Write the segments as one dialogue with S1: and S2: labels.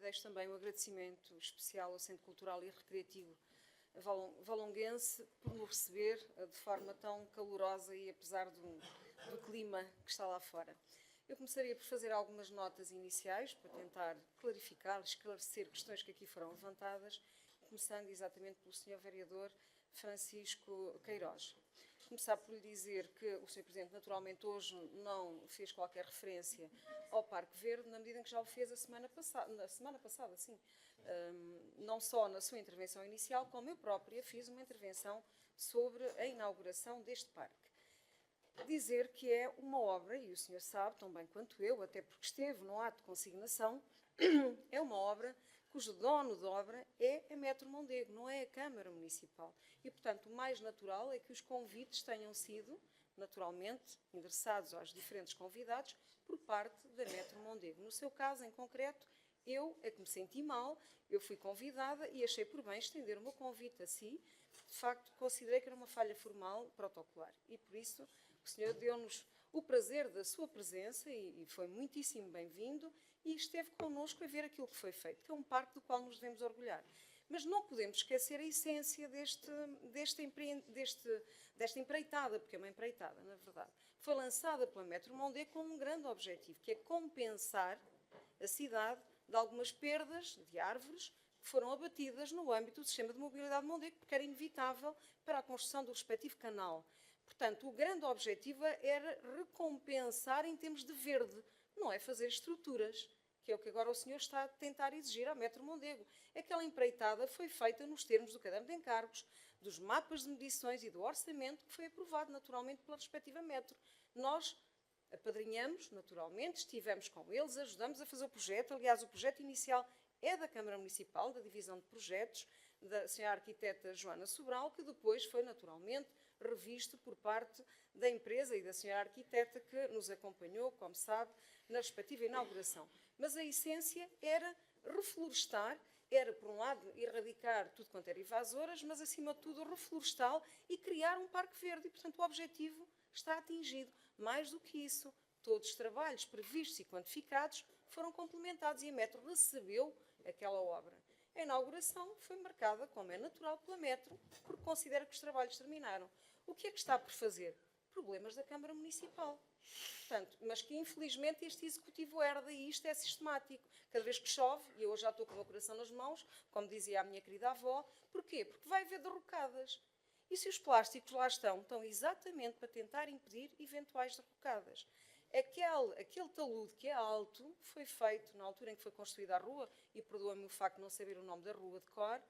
S1: deixo também um agradecimento especial ao Centro Cultural e Recreativo valonguense por me receber de forma tão calorosa e apesar do clima que está lá fora. Eu começaria por fazer algumas notas iniciais para tentar clarificar, esclarecer questões que aqui foram levantadas, começando exatamente pelo Sr. Vereador Francisco Queiroz. Começar por lhe dizer que o Sr. Presidente, naturalmente, hoje não fez qualquer referência ao Parque Verde, na medida em que já o fez na semana passada, sim. Não só na sua intervenção inicial, como eu própria fiz uma intervenção sobre a inauguração deste parque. Dizer que é uma obra, e o senhor sabe tão bem quanto eu, até porque esteve no ato de consignação, é uma obra cujo dono de obra é a Metro Mondego, não é a Câmara Municipal. E, portanto, o mais natural é que os convites tenham sido, naturalmente, endereçados aos diferentes convidados por parte da Metro Mondego. No seu caso, em concreto, eu é que me senti mal, eu fui convidada e achei por bem estender o meu convite a si. De facto, considerei que era uma falha formal protocolar e, por isso, o senhor deu-nos o prazer da sua presença e foi muitíssimo bem-vindo e esteve connosco a ver aquilo que foi feito, que é um parque do qual nos devemos orgulhar. Mas não podemos esquecer a essência desta empreitada, porque é uma empreitada, na verdade. Foi lançada pela Metro Mondego com um grande objetivo, que é compensar a cidade de algumas perdas de árvores que foram abatidas no âmbito do sistema de mobilidade de Mondego, porque era inevitável para a construção do respectivo canal. Portanto, o grande objetivo era recompensar em termos de verde, não é fazer estruturas, que é o que agora o senhor está a tentar exigir à Metro Mondego. Aquela empreitada foi feita nos termos do caderno de encargos, dos mapas de medições e do orçamento que foi aprovado naturalmente pela respectiva Metro. Nós apadrinhamos, naturalmente, estivemos com eles, ajudamos a fazer o projeto. Aliás, o projeto inicial é da Câmara Municipal, da Divisão de Projetos, da Sra. Arquiteta Joana Sobral, que depois foi, naturalmente, revisto por parte da empresa e da Sra. Arquiteta que nos acompanhou, como sabe, na respectiva inauguração. Mas a essência era reflorestar, era, por um lado, erradicar tudo quanto era invasoras, mas, acima de tudo, reflorestá-lo e criar um parque verde. E, portanto, o objetivo está atingido. Mais do que isso, todos os trabalhos previstos e quantificados foram complementados e a Metro recebeu aquela obra. A inauguração foi marcada, como é natural, pela Metro, porque considera que os trabalhos terminaram. O que é que está por fazer? Problemas da Câmara Municipal. Portanto, mas que, infelizmente, este Executivo herda e isto é sistemático. Cada vez que chove, e eu já estou com o meu coração nas mãos, como dizia a minha querida avó, porquê? Porque vai haver derrocadas. E se os plásticos lá estão exatamente para tentar impedir eventuais derrocadas. Aquele talude que é alto foi feito na altura em que foi construída a rua, e perdoa-me o facto de não saber o nome da rua de cor,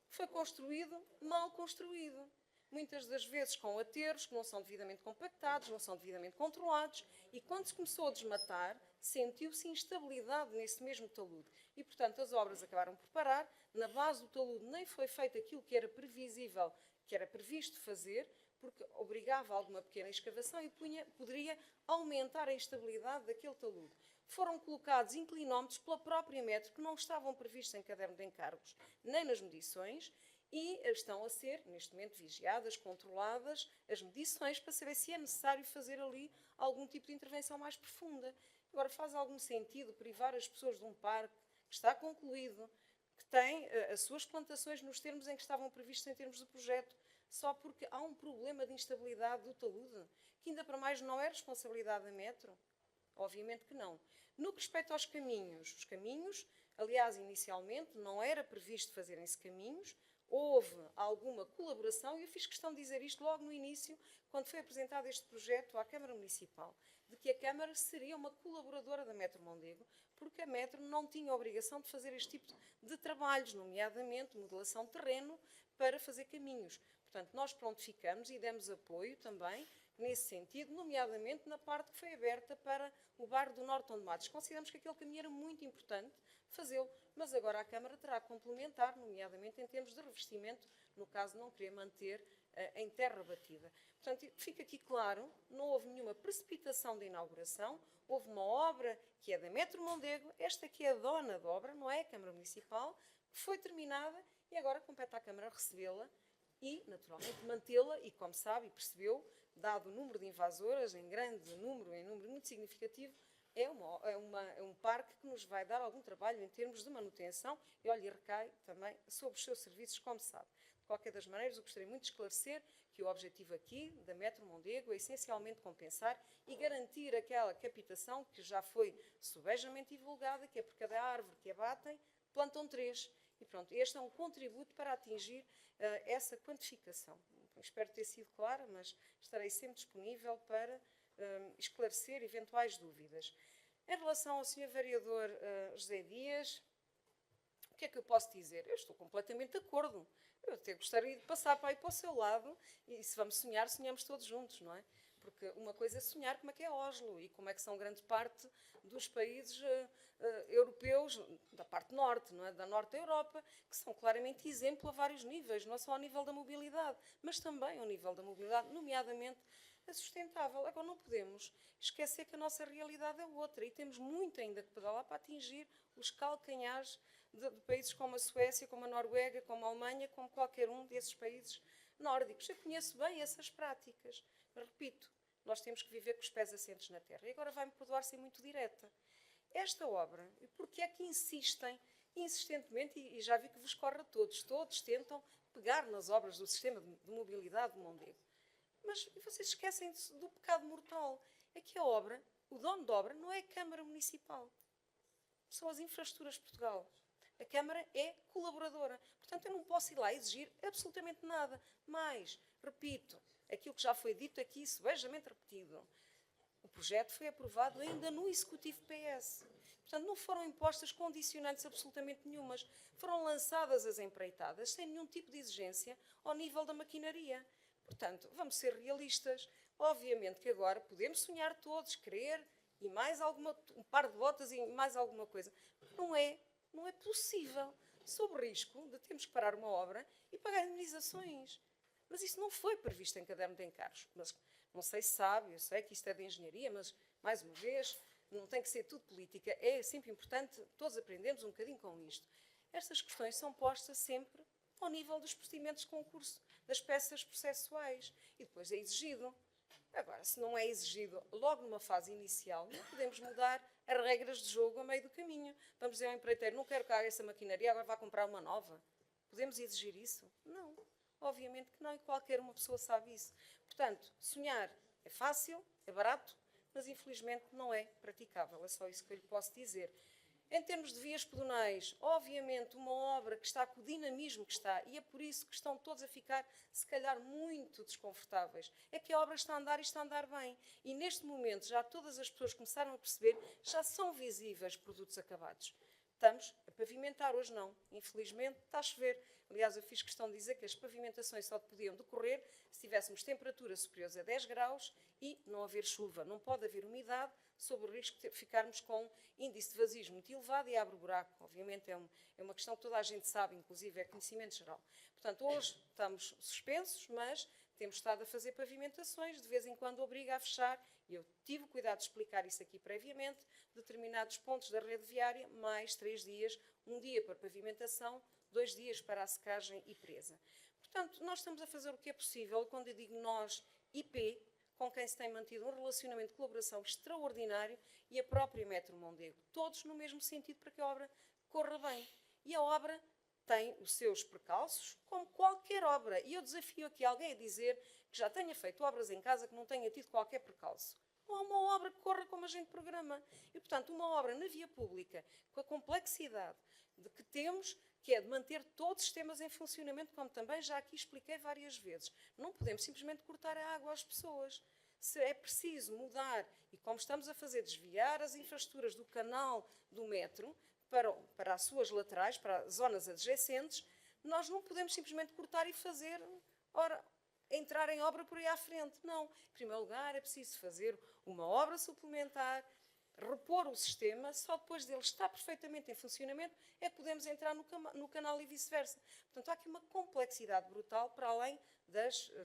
S1: foi construído, mal construído. Muitas das vezes com aterros que não são devidamente compactados, não são devidamente controlados, e quando se começou a desmatar, sentiu-se instabilidade nesse mesmo talude. E, portanto, as obras acabaram por parar, na base do talude nem foi feito aquilo que era previsível, que era previsto fazer, porque obrigava a alguma pequena escavação e poderia aumentar a instabilidade daquele talude. Foram colocados inclinómetros pela própria Metro, que não estavam previstos em caderno de encargos, nem nas medições, e estão a ser, neste momento, vigiadas, controladas as medições para saber se é necessário fazer ali algum tipo de intervenção mais profunda. Agora, faz algum sentido privar as pessoas de um parque que está concluído, que tem as suas plantações nos termos em que estavam previstos em termos de projeto, só porque há um problema de instabilidade do talude, que ainda para mais não é responsabilidade da Metro? Obviamente que não. No que respeita aos caminhos, os caminhos, aliás, inicialmente não era previsto fazerem-se caminhos, houve alguma colaboração, e eu fiz questão de dizer isto logo no início, quando foi apresentado este projeto à Câmara Municipal, de que a Câmara seria uma colaboradora da Metro Mondego, porque a Metro não tinha a obrigação de fazer este tipo de trabalhos, nomeadamente modelação de terreno, para fazer caminhos. Portanto, nós prontificamos e demos apoio também nesse sentido, nomeadamente na parte que foi aberta para o bairro do Norte de Matos. Consideramos que aquele caminho era muito importante fazê-lo, mas agora a Câmara terá que complementar, nomeadamente em termos de revestimento, no caso de não querer manter em terra batida. Portanto, fica aqui claro, não houve nenhuma precipitação da inauguração, houve uma obra que é da Metro Mondego, esta que é a dona da obra, não é a Câmara Municipal, que foi terminada e agora compete à Câmara recebê-la e, naturalmente, mantê-la e, como sabe e percebeu, dado o número de invasoras, em grande número, em número muito significativo, é um parque que nos vai dar algum trabalho em termos de manutenção e, olha, recai também sobre os seus serviços, como sabe. De qualquer das maneiras, eu gostaria muito de esclarecer que o objetivo aqui da Metro Mondego é essencialmente compensar e garantir aquela captação que já foi subejamente divulgada, que é por cada árvore que abatem, plantam 3. E pronto, este é um contributo para atingir essa quantificação. Espero ter sido clara, mas estarei sempre disponível para esclarecer eventuais dúvidas. Em relação ao Sr. Vereador José Dias, o que é que eu posso dizer? Eu estou completamente de acordo. Eu até gostaria de passar para aí para o seu lado e se vamos sonhar, sonhamos todos juntos, não é? Porque uma coisa é sonhar como é que é Oslo e como é que são grande parte dos países europeus, da parte norte, não é? Da norte da Europa, que são claramente exemplo a vários níveis, não só ao nível da mobilidade, mas também ao nível da mobilidade, nomeadamente a sustentável. Agora, não podemos esquecer que a nossa realidade é outra e temos muito ainda que pedalar para atingir os calcanhares de países como a Suécia, como a Noruega, como a Alemanha, como qualquer um desses países nórdicos. Eu conheço bem essas práticas, mas repito, nós temos que viver com os pés assentes na terra. E agora vai-me perdoar ser muito direta. Esta obra, porque é que insistem insistentemente, e já vi que vos corre a todos tentam pegar nas obras do sistema de mobilidade de Mondego. Mas vocês esquecem do pecado mortal. É que a obra, o dono da obra, não é a Câmara Municipal. São as Infraestruturas de Portugal. A Câmara é colaboradora. Portanto, eu não posso ir lá exigir absolutamente nada. Mas, repito, aquilo que já foi dito aqui, subejamente repetido, o projeto foi aprovado ainda no Executivo PS. Portanto, não foram impostas condicionantes absolutamente nenhumas. Foram lançadas as empreitadas sem nenhum tipo de exigência ao nível da maquinaria. Portanto, vamos ser realistas. Obviamente que agora podemos sonhar todos, querer e mais um par de botas e mais alguma coisa. Não é possível, sob risco de termos que parar uma obra e pagar indemnizações. Mas isso não foi previsto em caderno de encargos. Mas não sei se sabe, eu sei que isto é de engenharia, mas, mais uma vez, não tem que ser tudo política. É sempre importante todos aprendermos um bocadinho com isto. Estas questões são postas sempre ao nível dos procedimentos de concurso, das peças processuais. E depois é exigido. Agora, se não é exigido logo numa fase inicial, não podemos mudar as regras de jogo a meio do caminho. Vamos dizer ao empreiteiro, não quero que haga essa maquinaria, agora vá comprar uma nova. Podemos exigir isso? Não. Obviamente que não, e qualquer uma pessoa sabe isso. Portanto, sonhar é fácil, é barato, mas infelizmente não é praticável. É só isso que eu lhe posso dizer. Em termos de vias pedonais, obviamente uma obra que está com o dinamismo que está, e é por isso que estão todos a ficar, se calhar, muito desconfortáveis, é que a obra está a andar e está a andar bem. E neste momento já todas as pessoas começaram a perceber, já são visíveis produtos acabados. Estamos a pavimentar, hoje não. Infelizmente está a chover. Aliás, eu fiz questão de dizer que as pavimentações só podiam decorrer se tivéssemos temperaturas superiores a 10 graus e não haver chuva. Não pode haver umidade, sob o risco de ficarmos com índice de vazio muito elevado e abre buraco. Obviamente é uma questão que toda a gente sabe, inclusive é conhecimento geral. Portanto, hoje estamos suspensos, mas temos estado a fazer pavimentações, de vez em quando obriga a fechar, e eu tive o cuidado de explicar isso aqui previamente, determinados pontos da rede viária, mais 3 dias, 1 dia para pavimentação, 2 dias para a secagem e presa. Portanto, nós estamos a fazer o que é possível, quando eu digo nós, IP, com quem se tem mantido um relacionamento de colaboração extraordinário, e a própria Metro Mondego, todos no mesmo sentido para que a obra corra bem. E a obra tem os seus percalços, como qualquer obra. E eu desafio aqui alguém a dizer que já tenha feito obras em casa que não tenha tido qualquer percalço. Não há uma obra que corra como a gente programa. E, portanto, uma obra na via pública, com a complexidade de que temos, que é de manter todos os sistemas em funcionamento, como também já aqui expliquei várias vezes. Não podemos simplesmente cortar a água às pessoas. Se é preciso mudar, e como estamos a fazer, desviar as infraestruturas do canal do metro para as suas laterais, para as zonas adjacentes, nós não podemos simplesmente cortar e fazer, entrar em obra por aí à frente. Não. Em primeiro lugar, é preciso fazer uma obra suplementar, repor o sistema, só depois dele estar perfeitamente em funcionamento é que podemos entrar no canal e vice-versa. Portanto, há aqui uma complexidade brutal, para além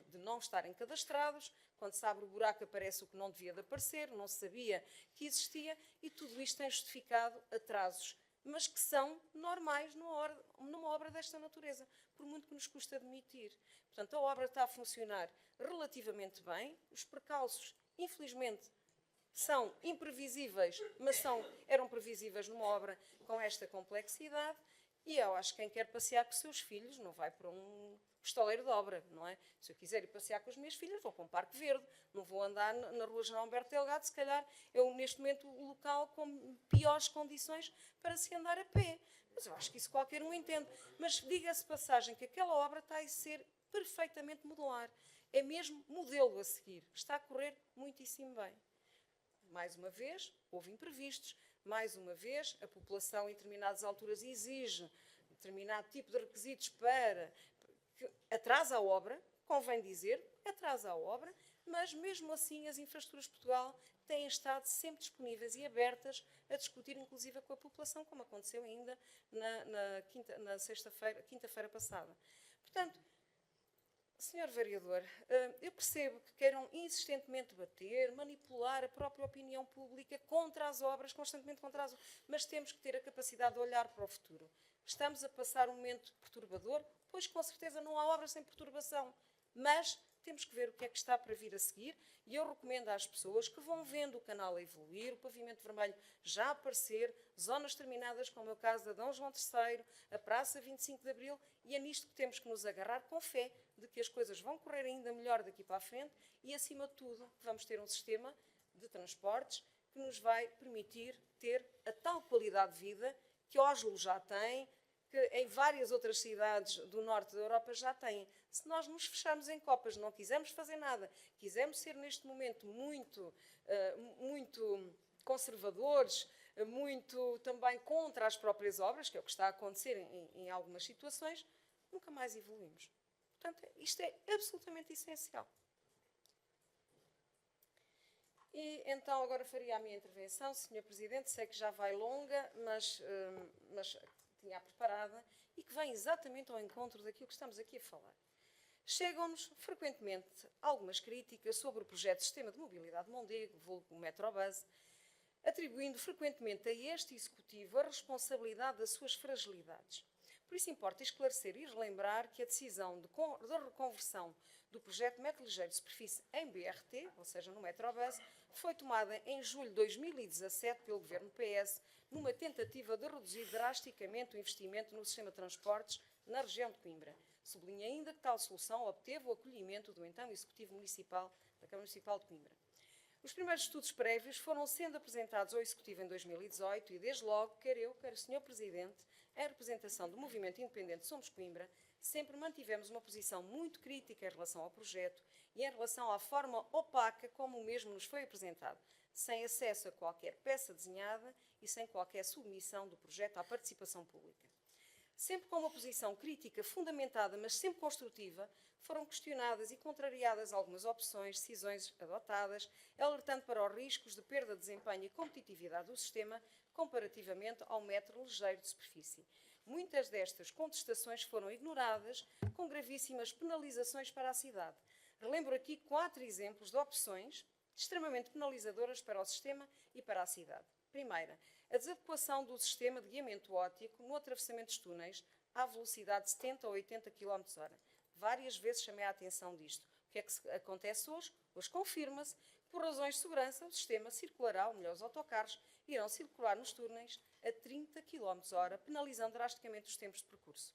S1: de não estarem cadastrados. Quando se abre o buraco aparece o que não devia de aparecer, não se sabia que existia, e tudo isto tem justificado atrasos, mas que são normais numa obra desta natureza, por muito que nos custa admitir. Portanto, a obra está a funcionar relativamente bem, os percalços, infelizmente, são imprevisíveis, mas eram previsíveis numa obra com esta complexidade. E eu acho que quem quer passear com os seus filhos não vai para um pistoleiro de obra, não é? Se eu quiser ir passear com as minhas filhas, vou para um parque verde, não vou andar na rua General Humberto Delgado, se calhar é neste momento o local com piores condições para se andar a pé. Mas eu acho que isso qualquer um entende. Mas diga-se passagem que aquela obra está a ser perfeitamente modular. É mesmo modelo a seguir. Está a correr muitíssimo bem. Mais uma vez, houve imprevistos. Mais uma vez, a população em determinadas alturas exige determinado tipo de requisitos para que atrasa a obra, convém dizer, atrasa a obra, mas mesmo assim as infraestruturas de Portugal têm estado sempre disponíveis e abertas a discutir, inclusive com a população, como aconteceu ainda na quinta-feira passada. Portanto, Senhor Vereador, eu percebo que queiram insistentemente debater, manipular a própria opinião pública contra as obras, constantemente contra as obras, mas temos que ter a capacidade de olhar para o futuro. Estamos a passar um momento perturbador, pois com certeza não há obras sem perturbação, mas temos que ver o que é que está para vir a seguir e eu recomendo às pessoas que vão vendo o canal a evoluir, o pavimento vermelho já aparecer, zonas terminadas como é o caso da Dom João III, a Praça 25 de Abril, e é nisto que temos que nos agarrar com fé de que as coisas vão correr ainda melhor daqui para a frente e, acima de tudo, vamos ter um sistema de transportes que nos vai permitir ter a tal qualidade de vida que Oslo já tem, que em várias outras cidades do norte da Europa já têm. Se nós nos fecharmos em copas, não quisermos fazer nada, quisermos ser neste momento muito conservadores, muito também contra as próprias obras, que é o que está a acontecer em algumas situações, nunca mais evoluímos. Portanto, isto é absolutamente essencial. E então agora faria a minha intervenção, Sr. Presidente, sei que já vai longa, mas tinha preparada e que vem exatamente ao encontro daquilo que estamos aqui a falar. Chegam-nos frequentemente algumas críticas sobre o projeto de Sistema de Mobilidade de Mondego, vulgo Metrobus, atribuindo frequentemente a este Executivo a responsabilidade das suas fragilidades. Por isso importa esclarecer e relembrar que a decisão de reconversão do projeto Metro Ligeiro de Superfície em BRT, ou seja, no Metrobus, foi tomada em julho de 2017 pelo Governo PS, numa tentativa de reduzir drasticamente o investimento no sistema de transportes na região de Coimbra. Sublinha ainda que tal solução obteve o acolhimento do então Executivo Municipal da Câmara Municipal de Coimbra. Os primeiros estudos prévios foram sendo apresentados ao Executivo em 2018 e, desde logo, quer eu, quer o Sr. Presidente, em representação do Movimento Independente Somos Coimbra, sempre mantivemos uma posição muito crítica em relação ao projeto e em relação à forma opaca como o mesmo nos foi apresentado, sem acesso a qualquer peça desenhada e sem qualquer submissão do projeto à participação pública. Sempre com uma posição crítica fundamentada, mas sempre construtiva, foram questionadas e contrariadas algumas opções, decisões adotadas, alertando para os riscos de perda de desempenho e competitividade do sistema comparativamente ao metro ligeiro de superfície. Muitas destas contestações foram ignoradas, com gravíssimas penalizações para a cidade. Relembro aqui 4 exemplos de opções extremamente penalizadoras para o sistema e para a cidade. Primeira, a desadequação do sistema de guiamento óptico no atravessamento dos túneis à velocidade de 70 ou 80 km/h. Várias vezes chamei a atenção disto. O que é que acontece hoje? Hoje confirma-se que, por razões de segurança, o sistema circulará, ou melhor, os autocarros irão circular nos túneis a 30 km/h, penalizando drasticamente os tempos de percurso.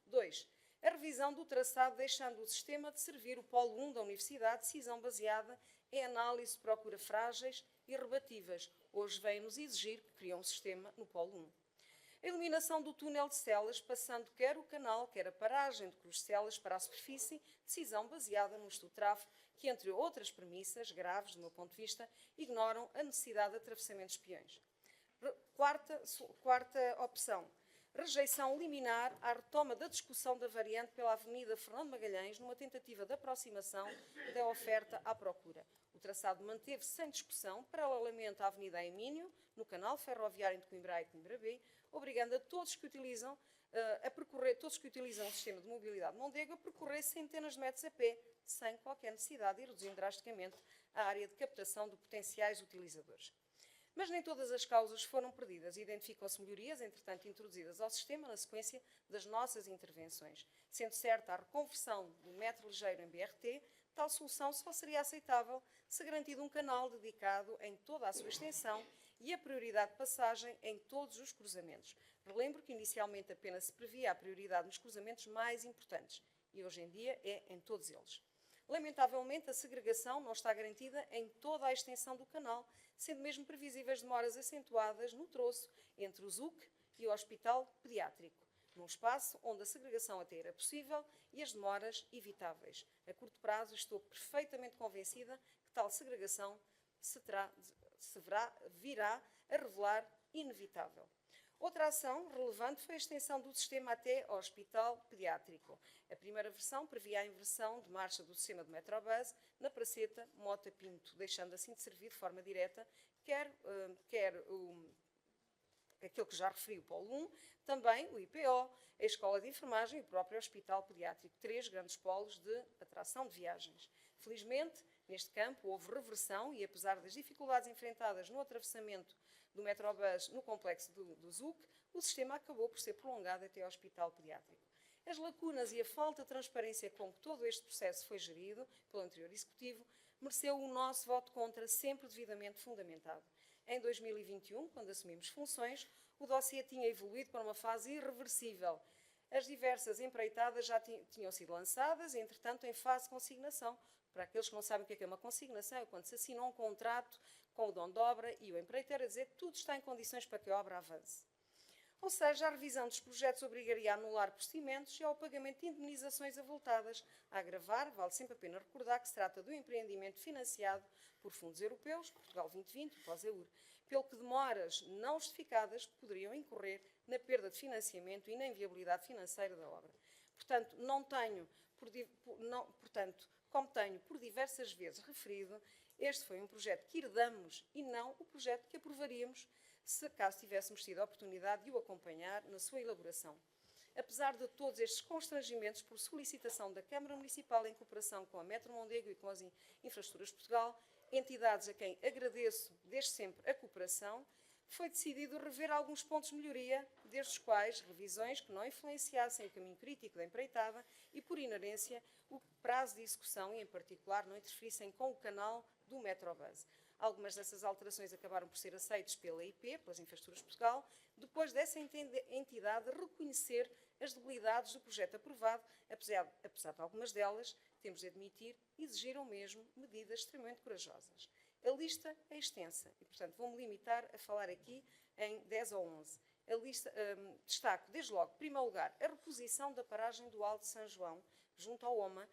S1: 2. A revisão do traçado, deixando o sistema de servir o Polo 1 da Universidade, decisão baseada em análise de procura frágeis e rebatíveis. Hoje vem-nos exigir que criam um sistema no Polo 1. A eliminação do túnel de Celas, passando quer o canal, quer a paragem de Cruz de Celas para a superfície, decisão baseada no estudo TRAF, que, entre outras premissas graves, do meu ponto de vista, ignoram a necessidade de atravessamento de espiões. Quarta opção. Rejeição liminar à retoma da discussão da variante pela Avenida Fernando Magalhães, numa tentativa de aproximação da oferta à procura. O traçado manteve-se sem discussão, paralelamente à Avenida Emínio, no canal ferroviário de Coimbra A e Coimbra B, obrigando a todos que utilizam o sistema de mobilidade de Mondego a percorrer centenas de metros a pé, sem qualquer necessidade, e reduzindo drasticamente a área de captação de potenciais utilizadores. Mas nem todas as causas foram perdidas. Identificam-se melhorias, entretanto, introduzidas ao sistema na sequência das nossas intervenções, sendo certa a reconversão do metro ligeiro em BRT, Tal solução só seria aceitável se garantido um canal dedicado em toda a sua extensão e a prioridade de passagem em todos os cruzamentos. Relembro que inicialmente apenas se previa a prioridade nos cruzamentos mais importantes e hoje em dia é em todos eles. Lamentavelmente, a segregação não está garantida em toda a extensão do canal, sendo mesmo previsíveis demoras acentuadas no troço entre o ZUC e o Hospital Pediátrico, num espaço onde a segregação até era possível e as demoras evitáveis. A curto prazo, estou perfeitamente convencida que tal segregação virá a revelar inevitável. Outra ação relevante foi a extensão do sistema até ao Hospital Pediátrico. A primeira versão previa a inversão de marcha do sistema de Metrobus na Praceta Mota Pinto, deixando assim de servir de forma direta quer aquilo que já referi, o Polo 1, também o IPO, a Escola de Enfermagem e o próprio Hospital Pediátrico, 3 grandes polos de atração de viagens. Felizmente, neste campo houve reversão e, apesar das dificuldades enfrentadas no atravessamento do Metrobus no complexo do ZUC, o sistema acabou por ser prolongado até ao Hospital Pediátrico. As lacunas e a falta de transparência com que todo este processo foi gerido pelo anterior Executivo mereceu o nosso voto contra, sempre devidamente fundamentado. Em 2021, quando assumimos funções, o dossiê tinha evoluído para uma fase irreversível. As diversas empreitadas já tinham sido lançadas, entretanto, em fase de consignação. Para aqueles que não sabem o que é uma consignação, é quando se assina um contrato com o dono de obra e o empreiteiro a dizer que tudo está em condições para que a obra avance. Ou seja, a revisão dos projetos obrigaria a anular procedimentos e ao pagamento de indemnizações avultadas. A agravar, vale sempre a pena recordar que se trata de um empreendimento financiado por fundos europeus, Portugal 2020 e pós-EUR, pelo que demoras não justificadas poderiam incorrer na perda de financiamento e na inviabilidade financeira da obra. Portanto, como tenho por diversas vezes referido, este foi um projeto que herdamos e não o projeto que aprovaríamos se caso tivéssemos tido a oportunidade de o acompanhar na sua elaboração. Apesar de todos estes constrangimentos por solicitação da Câmara Municipal em cooperação com a Metro Mondego e com as Infraestruturas de Portugal, entidades a quem agradeço desde sempre a cooperação, foi decidido rever alguns pontos de melhoria, desde os quais revisões que não influenciassem o caminho crítico da empreitada e, por inerência, o prazo de execução e, em particular, não interferissem com o canal do Metrobus. Algumas dessas alterações acabaram por ser aceitas pela IP, pelas Infraestruturas de Portugal, depois dessa entidade reconhecer as debilidades do projeto aprovado, apesar de algumas delas, temos de admitir, exigiram mesmo medidas extremamente corajosas. A lista é extensa e, portanto, vou-me limitar a falar aqui em 10 ou 11. Destaco, desde logo, em primeiro lugar, a reposição da paragem do Alto de São João, junto ao OMA,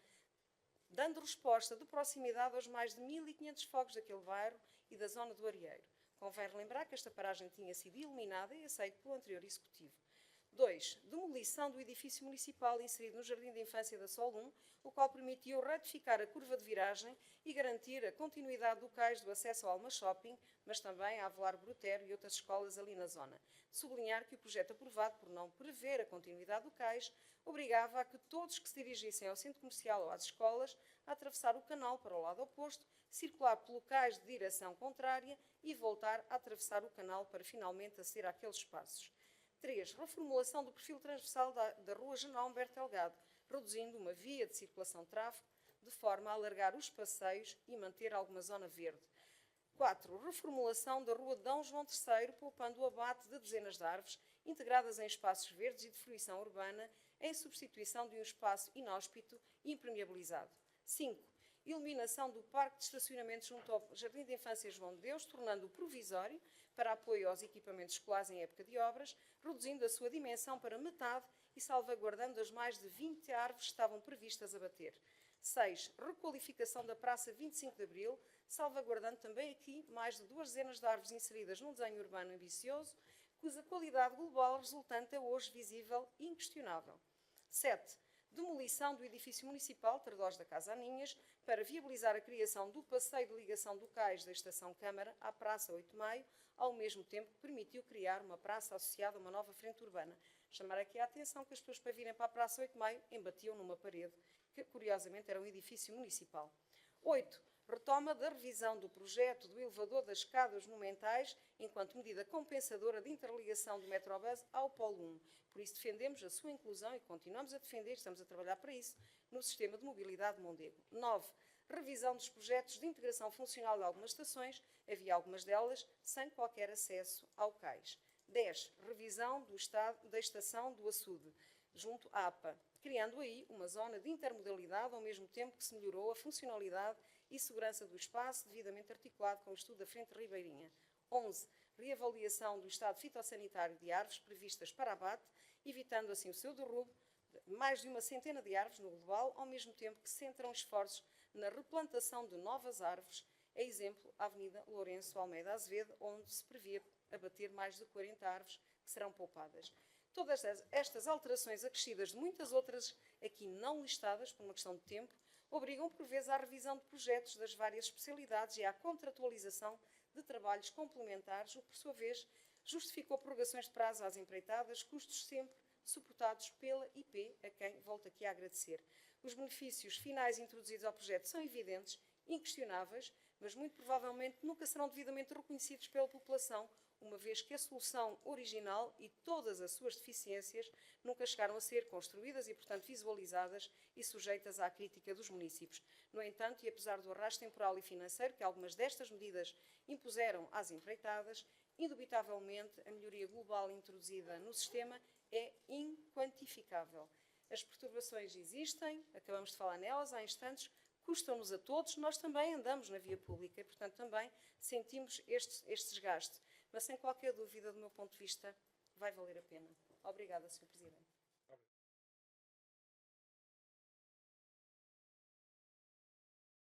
S1: dando resposta de proximidade aos mais de 1.500 fogos daquele bairro e da zona do Arieiro. Convém relembrar que esta paragem tinha sido eliminada e aceita pelo anterior Executivo. 2. Demolição do edifício municipal inserido no Jardim de Infância da Sol 1, o qual permitiu retificar a curva de viragem e garantir a continuidade do cais do acesso ao Alma Shopping, mas também a Avelar Brutero e outras escolas ali na zona. Sublinhar que o projeto aprovado, por não prever a continuidade do cais, obrigava a que todos que se dirigissem ao centro comercial ou às escolas a atravessar o canal para o lado oposto, circular por locais de direção contrária e voltar a atravessar o canal para finalmente aceder àqueles espaços. 3. Reformulação do perfil transversal da Rua General Humberto Delgado, reduzindo uma via de circulação de tráfego, de forma a alargar os passeios e manter alguma zona verde. 4. Reformulação da Rua D. João III, poupando o abate de dezenas de árvores, integradas em espaços verdes e de fruição urbana, em substituição de um espaço inóspito e impermeabilizado. 5. Iluminação do parque de estacionamento junto ao Jardim de Infância João de Deus, tornando-o provisório para apoio aos equipamentos escolares em época de obras, reduzindo a sua dimensão para metade e salvaguardando as mais de 20 árvores que estavam previstas a bater. 6. Requalificação da Praça 25 de Abril, salvaguardando também aqui mais de 2 dezenas de árvores inseridas num desenho urbano ambicioso, cuja qualidade global resultante é hoje visível e inquestionável. 7. Demolição do edifício municipal Tardós da Casa Aninhas para viabilizar a criação do passeio de ligação do cais da Estação Câmara à Praça 8 de Maio, ao mesmo tempo que permitiu criar uma praça associada a uma nova frente urbana. Chamar aqui a atenção que as pessoas para virem para a Praça 8 de Maio embatiam numa parede, que curiosamente era um edifício municipal. 8. Retoma da revisão do projeto do elevador das escadas monumentais enquanto medida compensadora de interligação do Metrobus ao Polo 1. Por isso defendemos a sua inclusão e continuamos a defender, estamos a trabalhar para isso, no sistema de mobilidade de Mondego. 9. revisão dos projetos de integração funcional de algumas estações, havia algumas delas sem qualquer acesso ao cais. 10. Revisão do estado da estação do açude, junto à APA, criando aí uma zona de intermodalidade, ao mesmo tempo que se melhorou a funcionalidade e segurança do espaço, devidamente articulado com o estudo da Frente Ribeirinha. 11. Reavaliação do estado fitossanitário de árvores previstas para abate, evitando assim o seu derrubo, mais de uma centena de árvores no global, ao mesmo tempo que centram esforços na replantação de novas árvores, a exemplo, a Avenida Lourenço Almeida Azevedo, onde se prevê abater mais de 40 árvores que serão poupadas. Todas estas alterações acrescidas de muitas outras, aqui não listadas por uma questão de tempo, obrigam por vezes à revisão de projetos das várias especialidades e à contratualização de trabalhos complementares, o que, por sua vez, justificou prorrogações de prazo às empreitadas, custos sempre suportados pela IP, a quem volto aqui a agradecer. Os benefícios finais introduzidos ao projeto são evidentes, inquestionáveis, mas muito provavelmente nunca serão devidamente reconhecidos pela população, uma vez que a solução original e todas as suas deficiências nunca chegaram a ser construídas e, portanto, visualizadas e sujeitas à crítica dos municípios. No entanto, e apesar do arrasto temporal e financeiro que algumas destas medidas impuseram às empreitadas, indubitavelmente a melhoria global introduzida no sistema é inquantificável. As perturbações existem, acabamos de falar nelas há instantes, custam-nos a todos, nós também andamos na via pública e, portanto, também sentimos este desgaste. Mas, sem qualquer dúvida, do meu ponto de vista, vai valer a pena. Obrigada, Sr. Presidente.